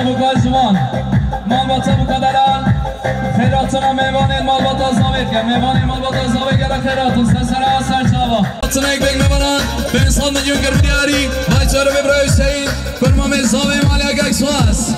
بکن جوان مال باتا بکن دلال خیراتنا میوان مال باتا زاوید که میوان مال باتا زاوید گره خیراتون سسر آسر چاوا خیراتنا یک بگ میوانن به انسان نجون گر بیاری بایچاره ببرای حسین فرمام زاوید مالی اگه سواس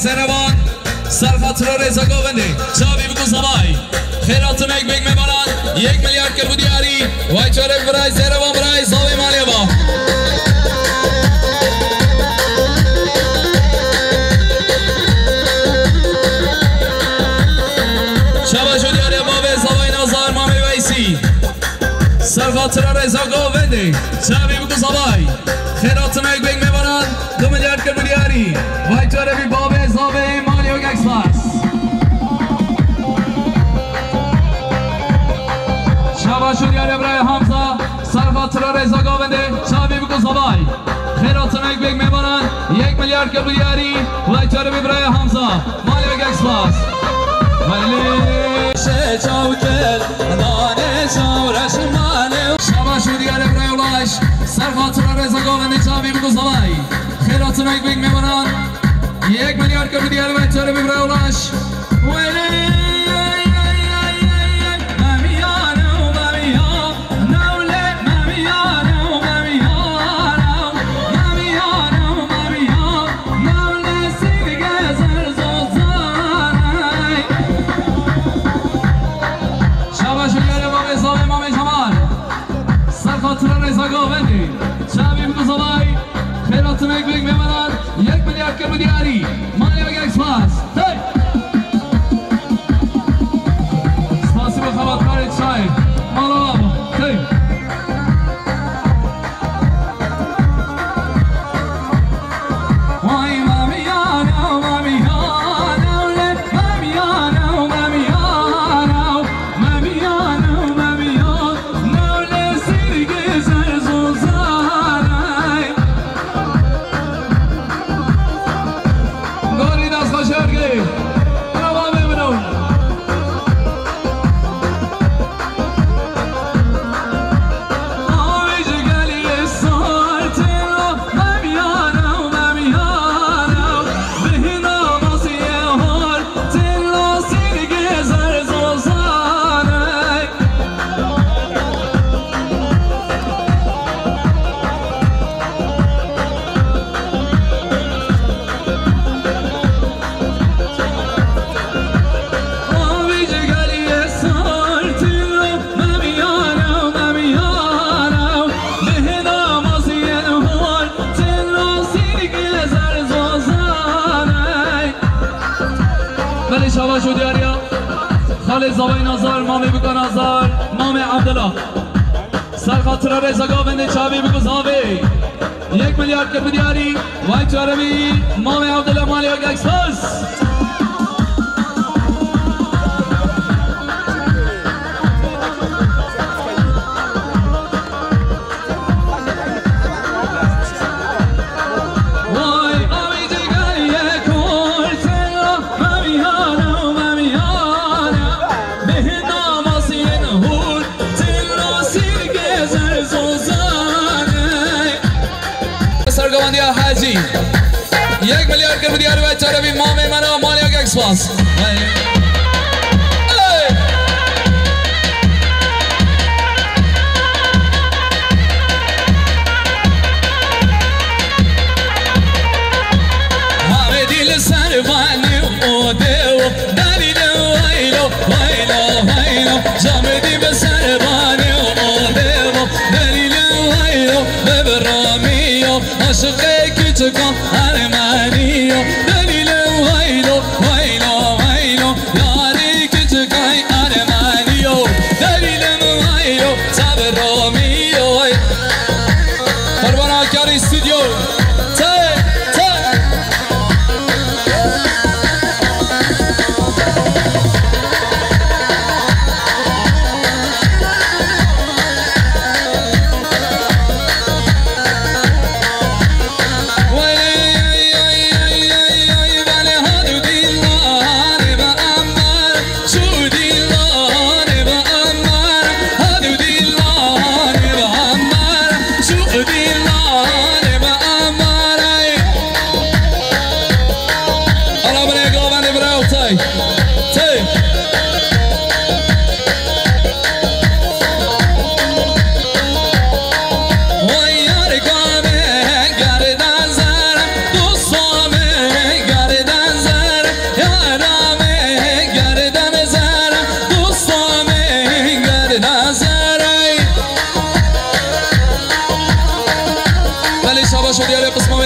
سروان سرخط را رزا گوونده چاوی بکن سبای خیراتون یک بگ میمانند 1 میلیارد کربو دیاری وای چاره برای سروان برای زاوی مالی با شباشو دیاری با به زاوی نازار مامی ویسی سرخط را رزا گوونده چاوی بکن سبای خیراتون یک بگ میمانند 2 میلیارد کربو دیاری وای چاره بی باب زاوی مالی و گکسپاس شباشو دیاری برای حمزه سرخط را رزا گاونده چاوی بکن زبای خیراتون یک بگ میبارن 1 میلیارد کربو دیاری وای چاره بی برای حمزه مالی و گکسپاس ولی چاوکل دانه چاورش مالی شباشو دیاری برای اولاش سرخط را رزا گاونده چاوی بکن زبای خیراتون یک بگ میبارن 1 میلیارد کربو دیاری وای چاره بی برای اولاش ولی خیراتون یک بگ میمانند 1 میلیارد کربو دیاری مالی و گکسپاس سپاسی به خبرکار چای مالا وای مامیانو مامیانو مامیانو مامیانو مامیانو مامیانو لسیرگی زرزوزانای گوری دست خوشرگی برو ببینون شباشو دیاریا خالد زاوی نازار مامی بکن نازار مامی عبدالله سرخط را رزا گاونده چاوی بکن زاوی 1 میلیارد کربو دیاری وای چاره بی مامی عبدالله مالی و گکسپاس سرگوانdia حاجی 1 میلیارد کربو دیاری و چاره بی مامی منو مالی و گکسپاس مامی دیل سروانی و دیو دلیل ویلو ویلو ویلو جامدی به سروانی و دیو دلیل ویلو ببرامیو عشقی کچکم ارمانیو دلیل ویلو ویلو ویلو یاری کچکای ارمانیو دلیل ویلو صبرامیو پروانه کاری استودیو ته ته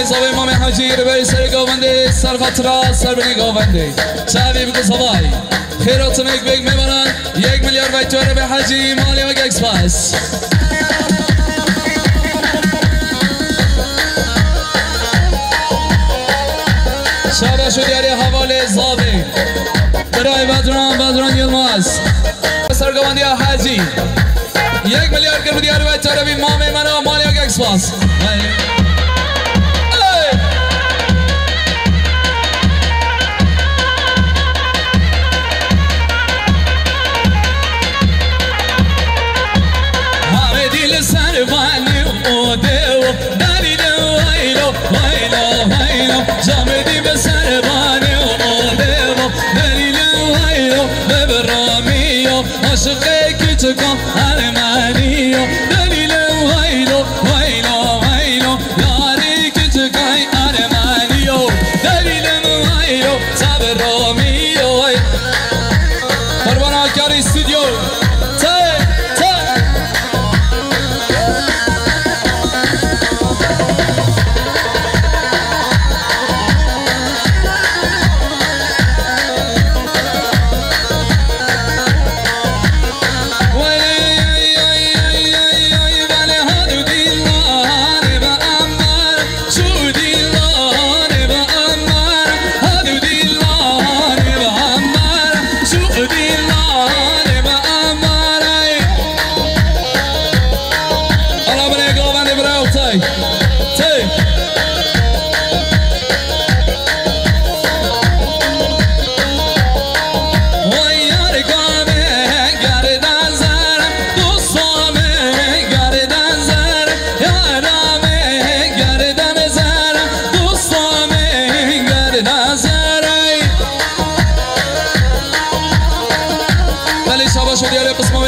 زاویه امام حاجی ربی سر گاونده سر خاطرا سر بنی گاونده چاوی بگو زبای خیراتون یک بیگ میبرن 1 میلیارد و توره به حاجی مالی و گکسپاس شابه شد یاری حواله زاوی برای بدران یلماز سرگاوندی حاجی 1 میلیارد گرم دیاری و توره به مامی منو مالی و گکسپاس جامدی به سر بانه و آده و دلیل ویلو به برامی و عاشق کچکم ارمانی و دلیل ویلو یاری کچکای ارمانی و دلیل ویلو سبرامی و قربان آکار استودیو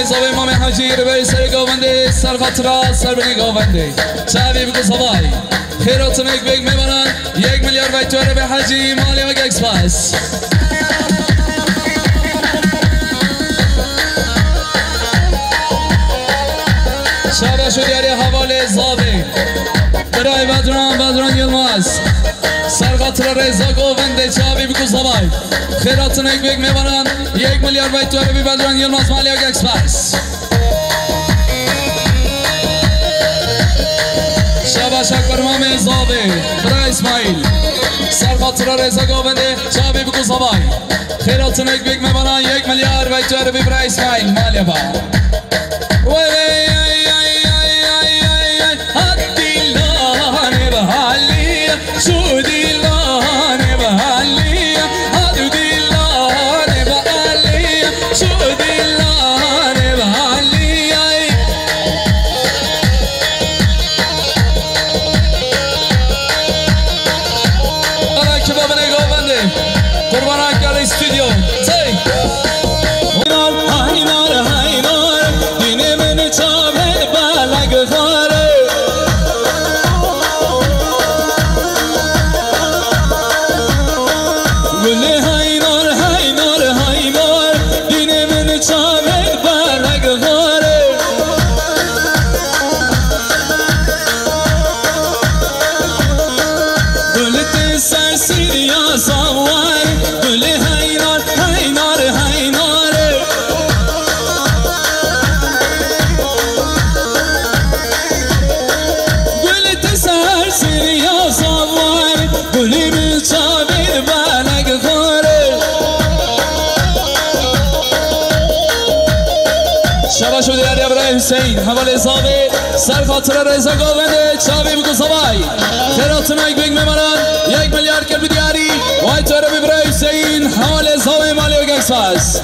زاویه امام حاجی ربی سر گاونده سر خاطرا سر بنی گاونده چاوی بگو زبای خیراتون یک بیگ میبرن 1 میلیارد و توره به حاجی مالی و گکسپاس شابه شد یاری حواله زاوی برای بدران یلماز سر خاطر رضا گاونده چاوی بگو زبای خیراتون یک بیگ میبرن 1 میلیارد و توره به بدران یلماز مالی و گکسپاس شابه شکر مام زاوی برای اسماعیل سر خاطر رضا گاونده چاوی بگو زبای خیراتون یک بیگ میبرن 1 میلیارد و توره به برای اسماعیل مالی با حسین حواله زاوی سر خاطر رضا گاونده چاوی بگو زبای خیراتون یک بیگ میمانن 1 میلیارد کلب دیاری وای تو رو ببرای حسین حواله زاوی مالی و گکسپاس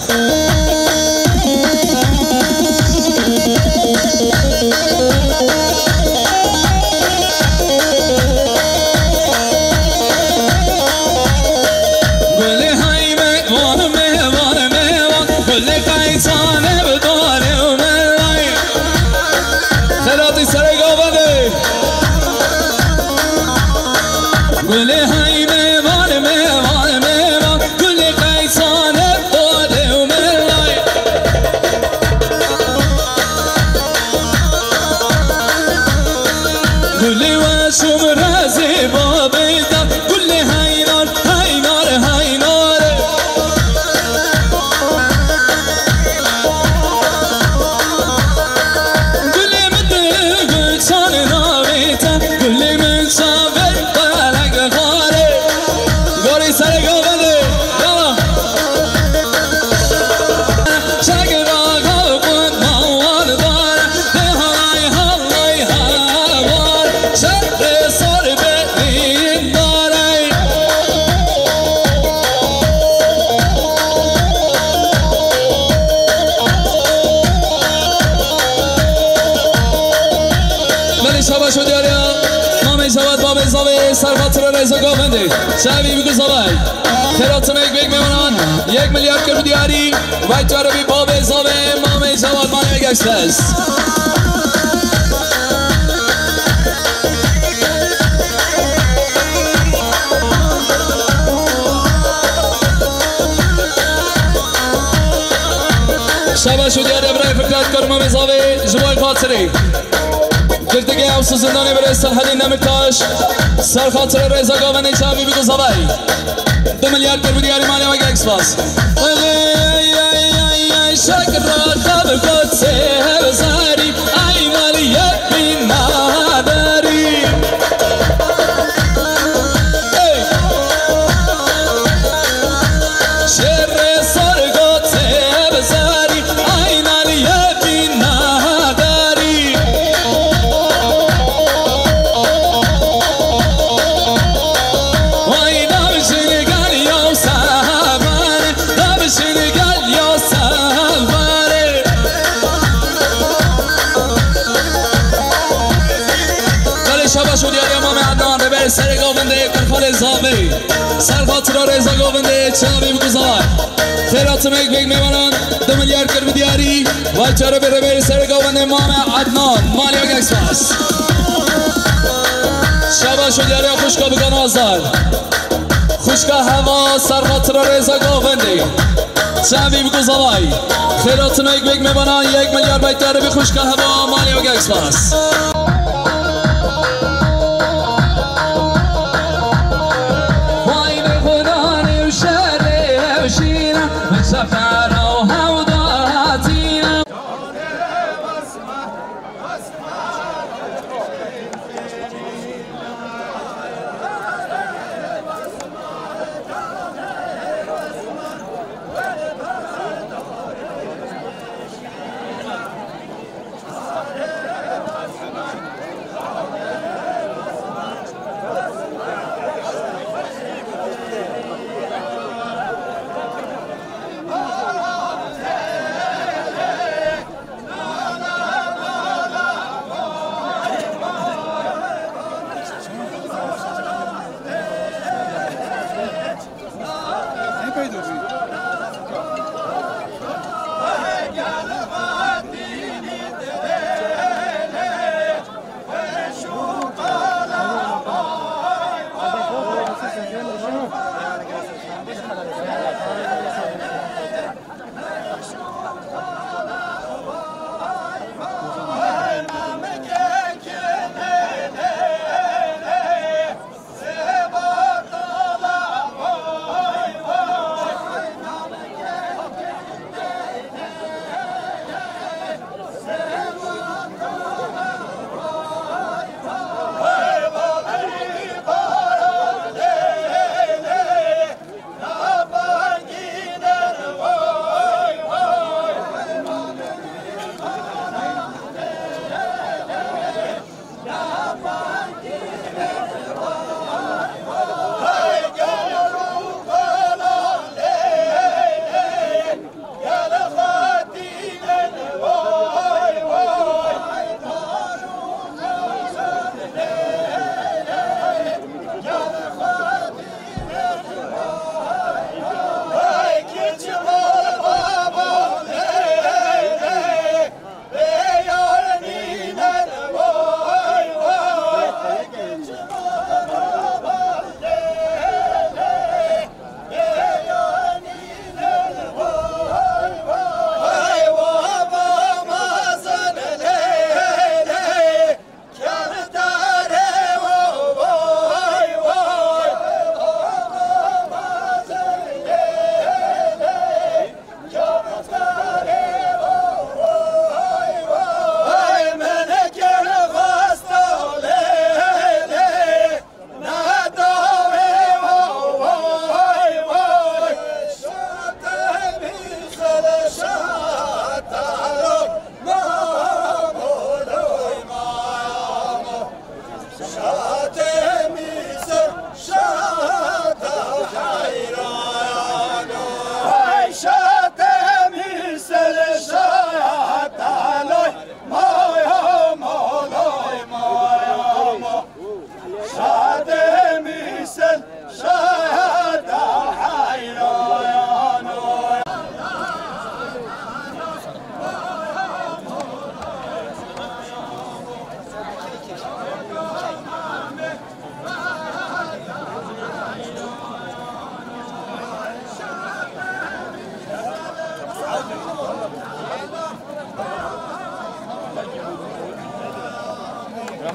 های میوان کل قیسان باده و ملای رضا گاونده شبی بگو زبای خیراتون یک بیگ میمونن 1 میلیارد کرد دیاری و جاربی باب اضافه امام جواد مانه گشت است شبه شو دیاری برای فکرات کرد امام اضافه جوای خاطری گردگه اوس زندانی برای سرحدی نمیتاش سر خاطر رضا گاونده شبی بگو زبای 2 میلیارد کرد دیاری مالی و گکس باز شکر را خب قدسه بزاری ای مالیت بی نداری شر سر قدسه بزاری ای مالیت بی نداری وای نبشین گل یا سبانه نبشین گل یا سبانه ولی شبه شد یاری امام عدنان ربه سر گاونده کنفال زامی سر خاطر رضا گاونده چنابی بگذار خیراتون یک بیگ میمانن 2 میلیارد کرد دیاری و چاره به ربه سر گاونده امام عدنان مالی و گکس باز شبه شد یاری خوشکا بگان آزار خوشکا هوا سر خاطر رضا گاونده چنابی بگذار خیراتون یک بیگ میمانن 1 میلیارد بیتر به خوشکا هوا مالی و گکس باز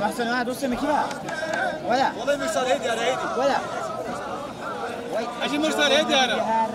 احسن واحد وصل مكيها ولا والله مرسال هيدي انا هيدي ولا اجي مرسال هيدي انا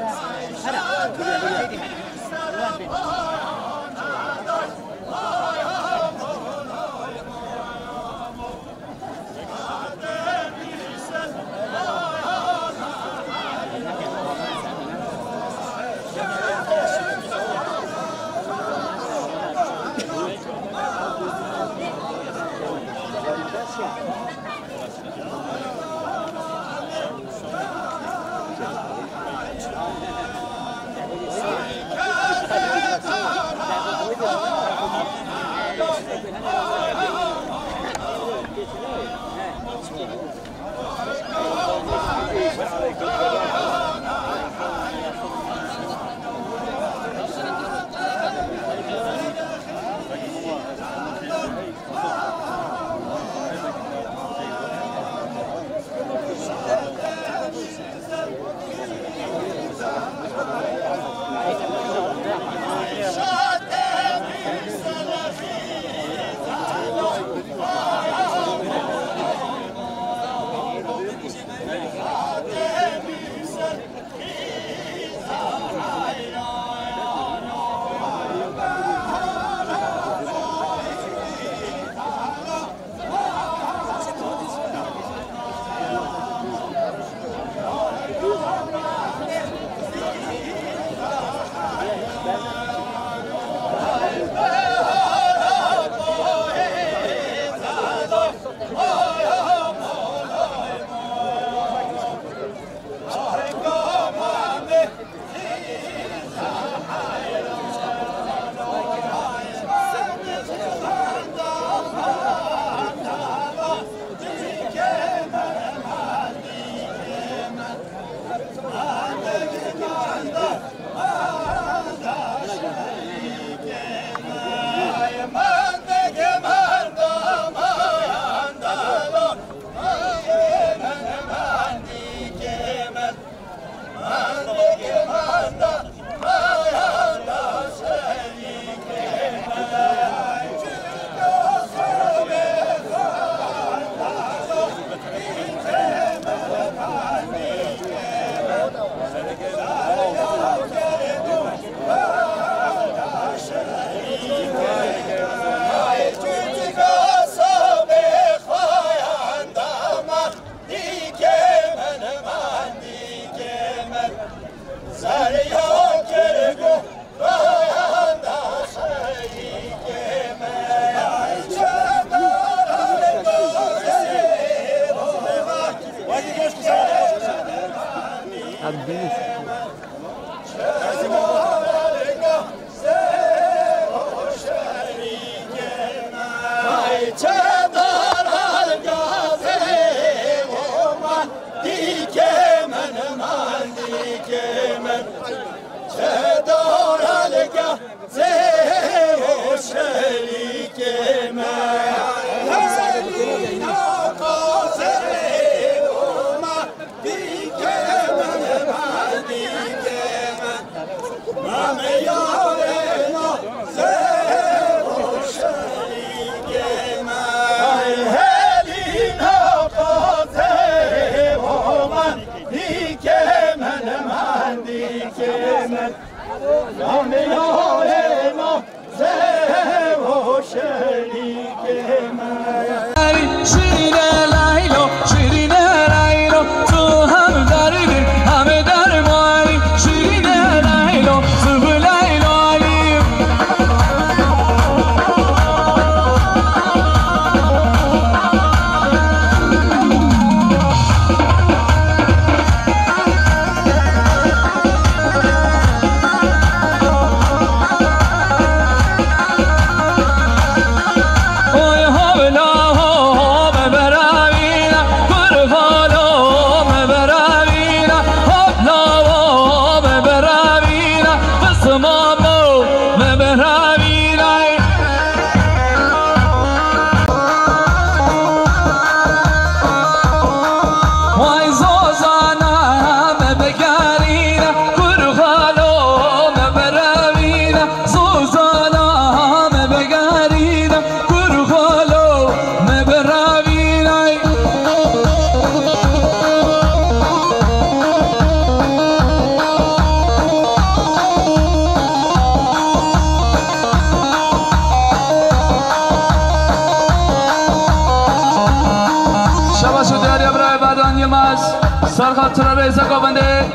سرخاطر رضا گاونده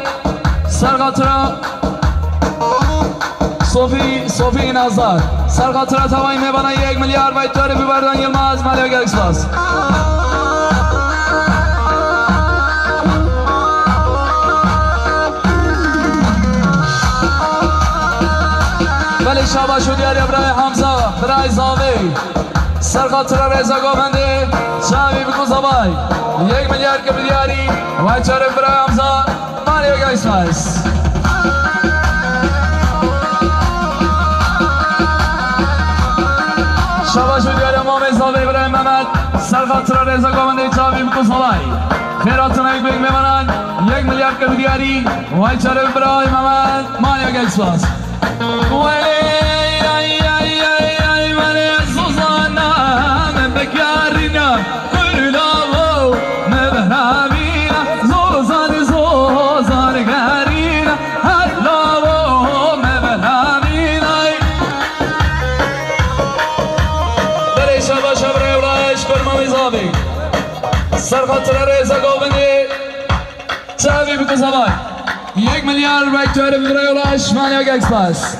سرخاطر صوفی نظر سرخاطر توانی میبانه 1 میلیارد و ایتوری ببردن یلماز مالی و گکسپاس ولی شابه شد یاری برای حمزه برای زاوی سرخاطر رضا گاونده شاوی بکو زبای 1 میلیارد که بیاری و ایتوری برای حمزه مالی و گکسپاس شابه شد یاری امام زاوی برای محمد سرخاطر رضا گاونده شاوی بکو زبای خیراتون یک بیگ میمانند 1 میلیارد که بیاری و ایتوری برای محمد مالی و گکسپاس سرخاطر رضا گاونده شاوی بکو زبای 1 میلیارد و ایتوری برای اولاش مالی و گکسپاس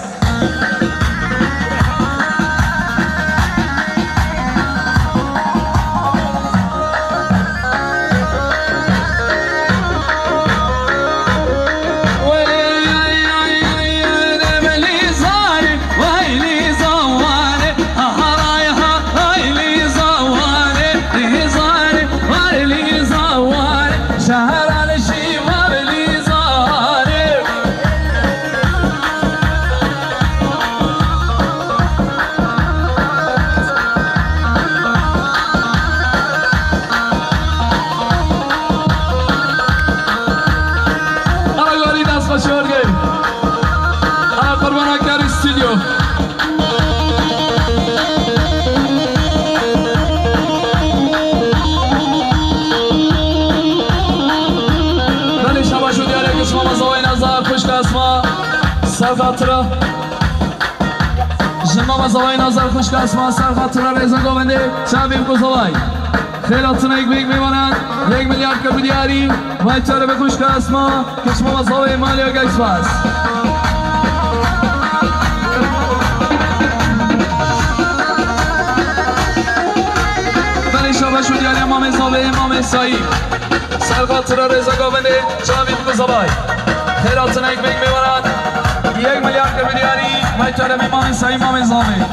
سرخاطر جناب زوای نظر خوش کسما سرخاطر رضا گاونده شاوی بکو زوای خیلاتون یک بیگ میمانند 1 میلیارد که بیاری و ایتوری به خوش کسما کشما زوای مالی و گکسپاس ولی شابه شد یاری امام زاوی امام سایی سرخاطر رضا گاونده شاوی بکو زوای خیلاتون یک بیگ میمانند 1 میلیارد که بیاری و ایتوری به امام سایی امام زاوی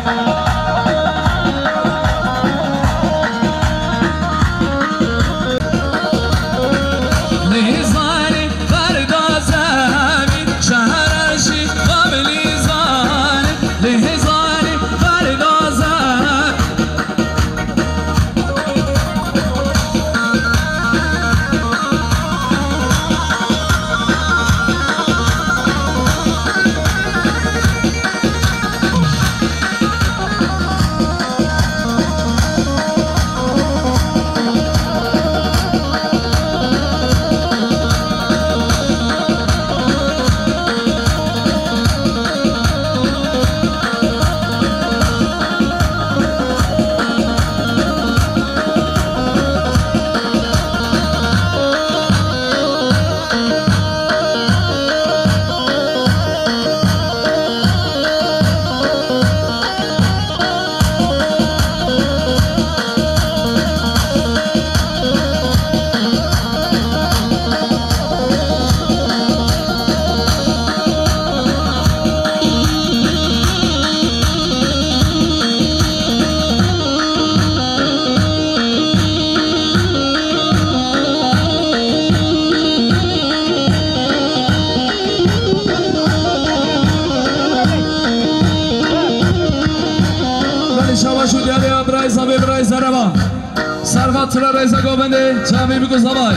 سرخاطر رضا گاونده شاوی بکو زبای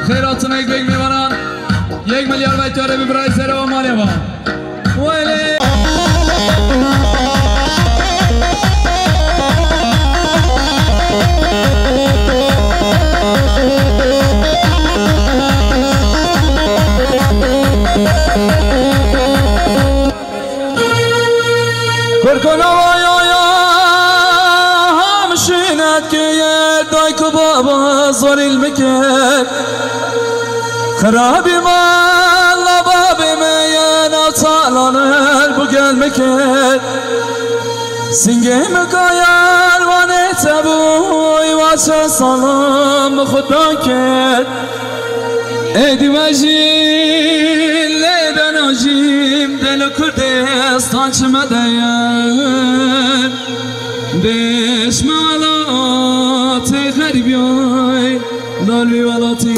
خیراتون یک بیگ میمانند 1 میلیارد و ایتوری برای زیر و مالی با ویلی بابا زور المكان خرابي ما الله بابي ما يانا طالان البقال مكان سنجي مكايان وانيت ابوي واسا صنم خداكت ايدي واجين ليدا ناجيم دل كردستان شمدين ديش مالاتي خريبياي دالبي والاتي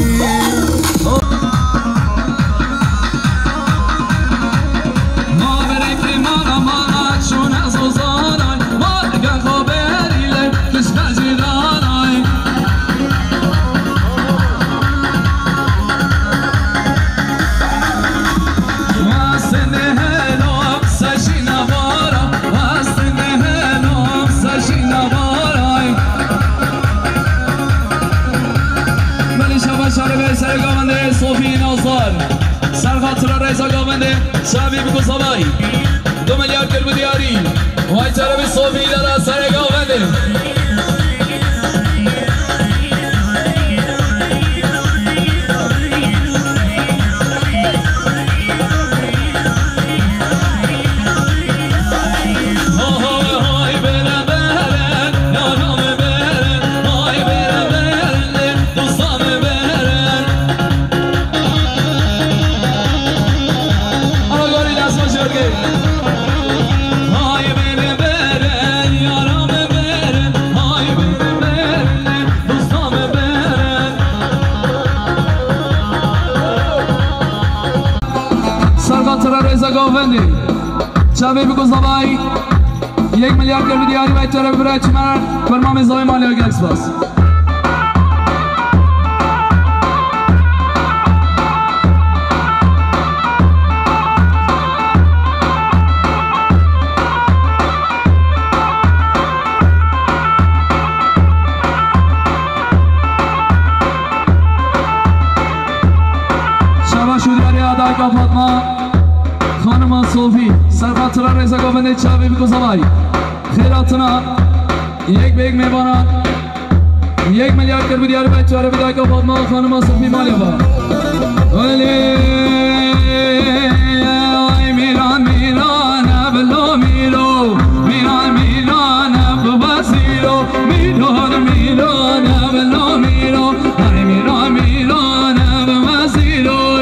شعبی بگو صبایی 2 میلیارد کلب دیاری وای طرف صوفی داره سر گاونده گاوندی شبی بگو زبایی 1 میلیارد کلب دیاری باید طرف برای چمر فرمان زای مالی و گکس باز شبا شدیاری آدای که فاطمه خانم صوفی سرخاطر رضا گاونده چاوی بگو زبایی خیراتنا 1 به 1 میبانند 1 میلیارد کلب دیاری باید چاره بدای که فاطمه خانم صوفی مالی با ولی میران میران ابلو میرو میران میران ابو بسیرو میران میران ابلو میرو میران میران ابو بسیرو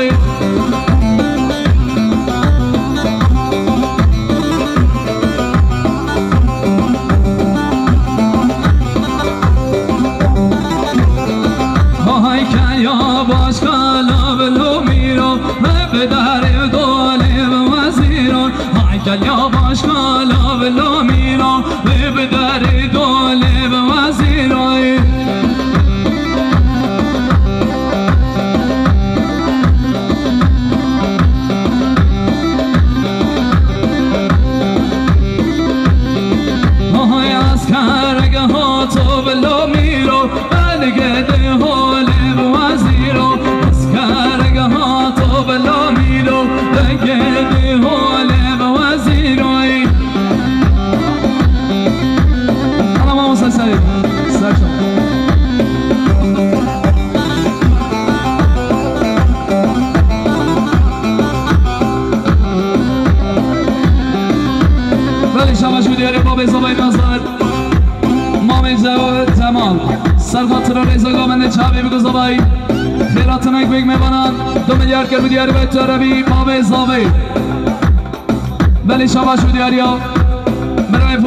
یا باشکالا ولو میرا به در دوله به وزیرای های از کرگه ها تو ولو میرا بلگه ده حاله به وزیرا از کرگه ها تو ولو میرا بلگه ده حاله سرخاطر رضا گاونده چاوی بگو زبایی خیراتنا 1 به 1 میبانند 2 میلیارد کلب دیاری باید جربی باب زاوی ولی شما شو دیاری ها برای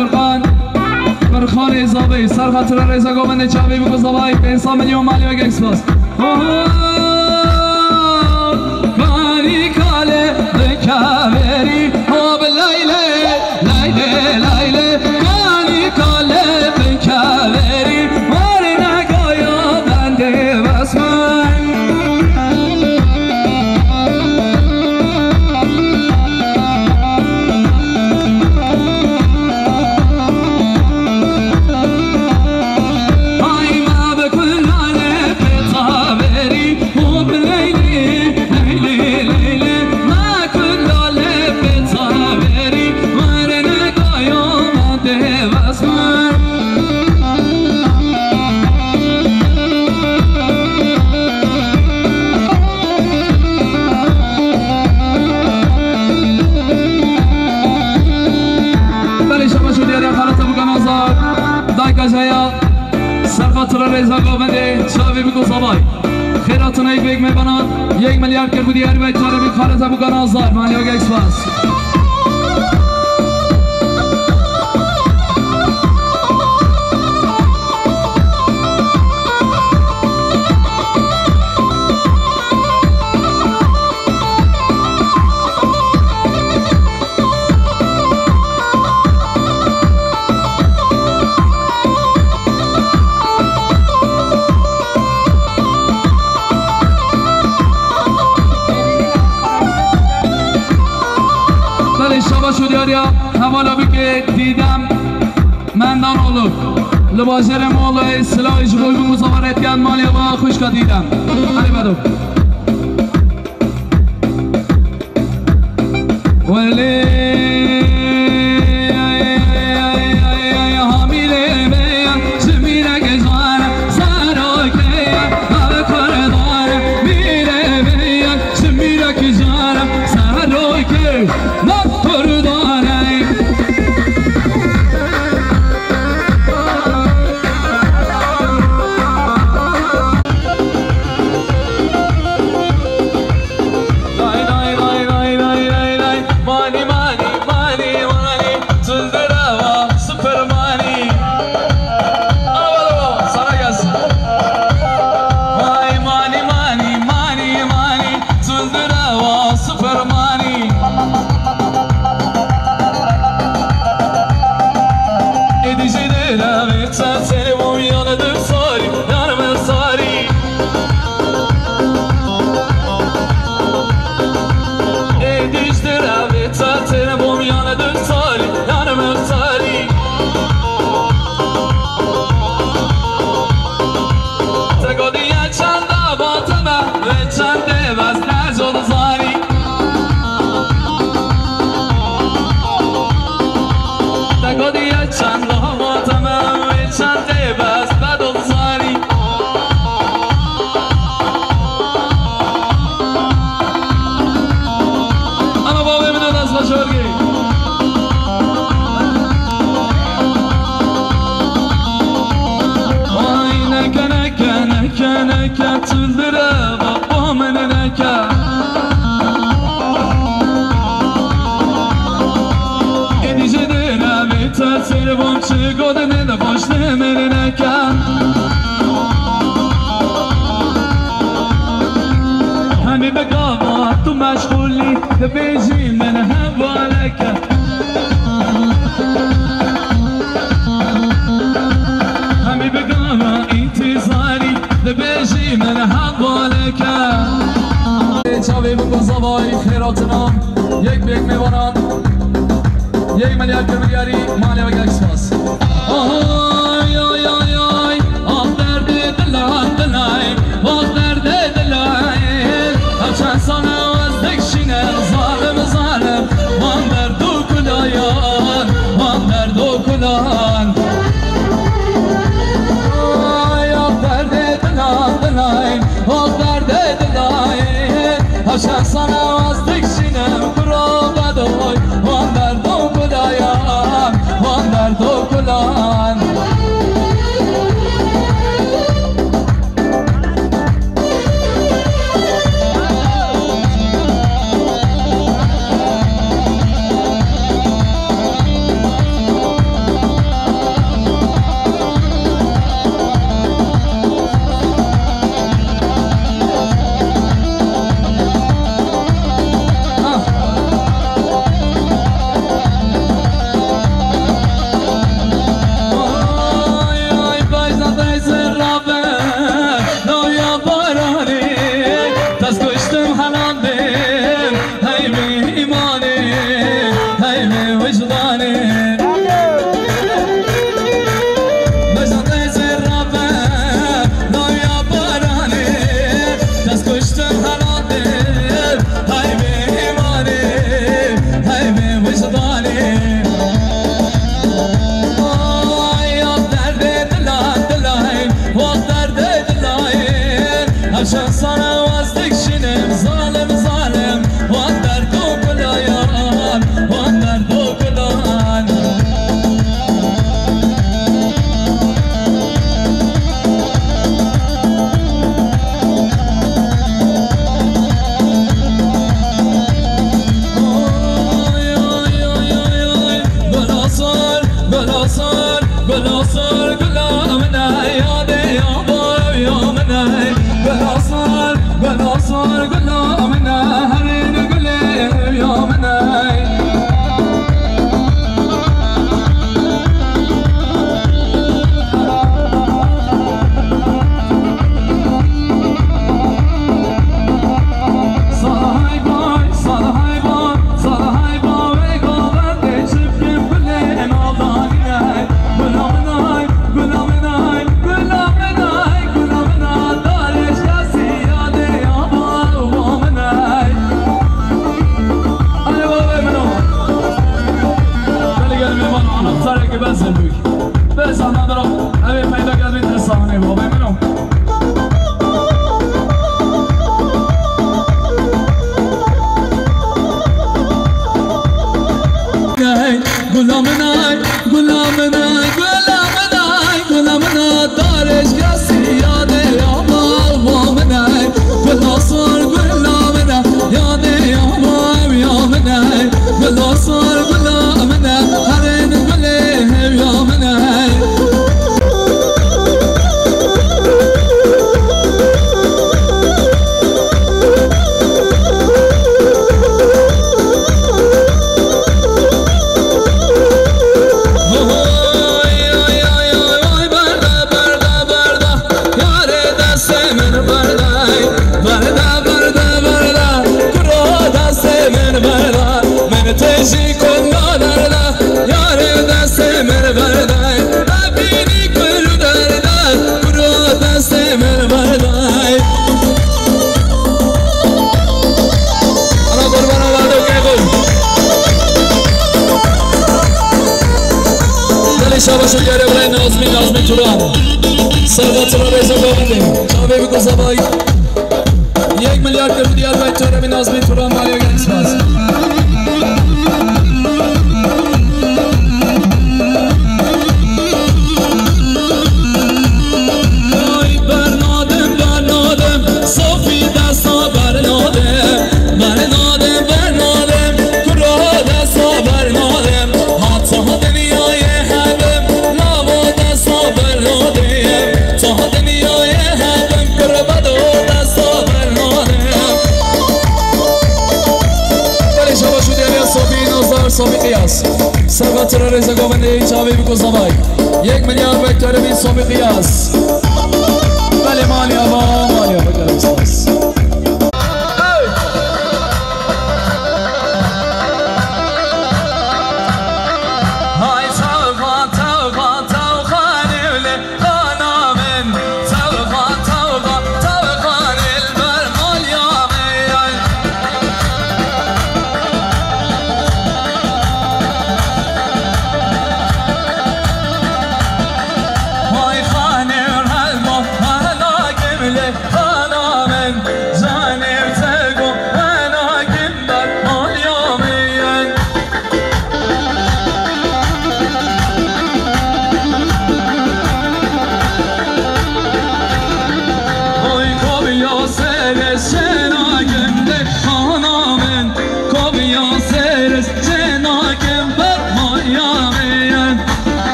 فرخان زاوی سرخاطر رضا گاونده چاوی بگو زبایی 500 میلیون مالی و گکس باز کاری کاله بکوری آب لیله لیله لیله کاری کاله بکوری رضا گاونده چاوی بگو زبای خیراتون یک بیگ میبانند 1 میلیارد کرد بودی هری باید چاره خالت ابو گان آزار مانیاگ اکسپاس شدیاریا حوالا بی که دیدم مندان اولو لباجر مولا سلاح جبوی به مزاورت کن مالی و خوشکا دیدم علی بدو ولی حامیله بیان زمینه گزارم سرا که آب کردارم میره بیان زمینه گزارم سرا که نفر همي بقامات ومشغولي بيجي من هوالك همي بقامات انتظاري بيجي من هوالك چاوی بکن زبای خیراتنا 1 بیگ میبانند 1 میلیارد کرمیلیاری مالی و اکسپاس آی آی آی آی آه درد دلم دلم آه درد دلم چند سانه از دکشینه ظالم ظالم وان درد و کلایان وان درد و کلان آی آه درد دلم دلم آه درد دلم چند سانه از دکشینه برو بدوی وان درد و کلایان وان درد و کلان گلاسار گلامنه یاده یابا یامنه گلاسار گلاسار گلامنه هرین گله یامنه بس انا ضرب ابي فايده قاعد بيترساني بابا منو غلامناي غلامناي غلامناي غلامنا دارش قاسي يا دي يا غلامناي غلاصار غلامنا يا دي يا غلامناي غلاصار غلامنا هرين غليه يا مناي تجي كنا دردا يار دست من برداي ابيني كل دردا برو دست من برداي انا قربان والدو که گل دلی شاباشو گره برای نازمی توران سرگات رو رزا گوندیم شابه بکن زبایی 1 میلیارد کرو دیار باید چاره بی نازمی توران مالی و گنس باز صافي قياس سرقات رزا گوونده چاوی بکو زبای 1 میلیارد وکتور بی صافي قياس بله مالی آبا بکرم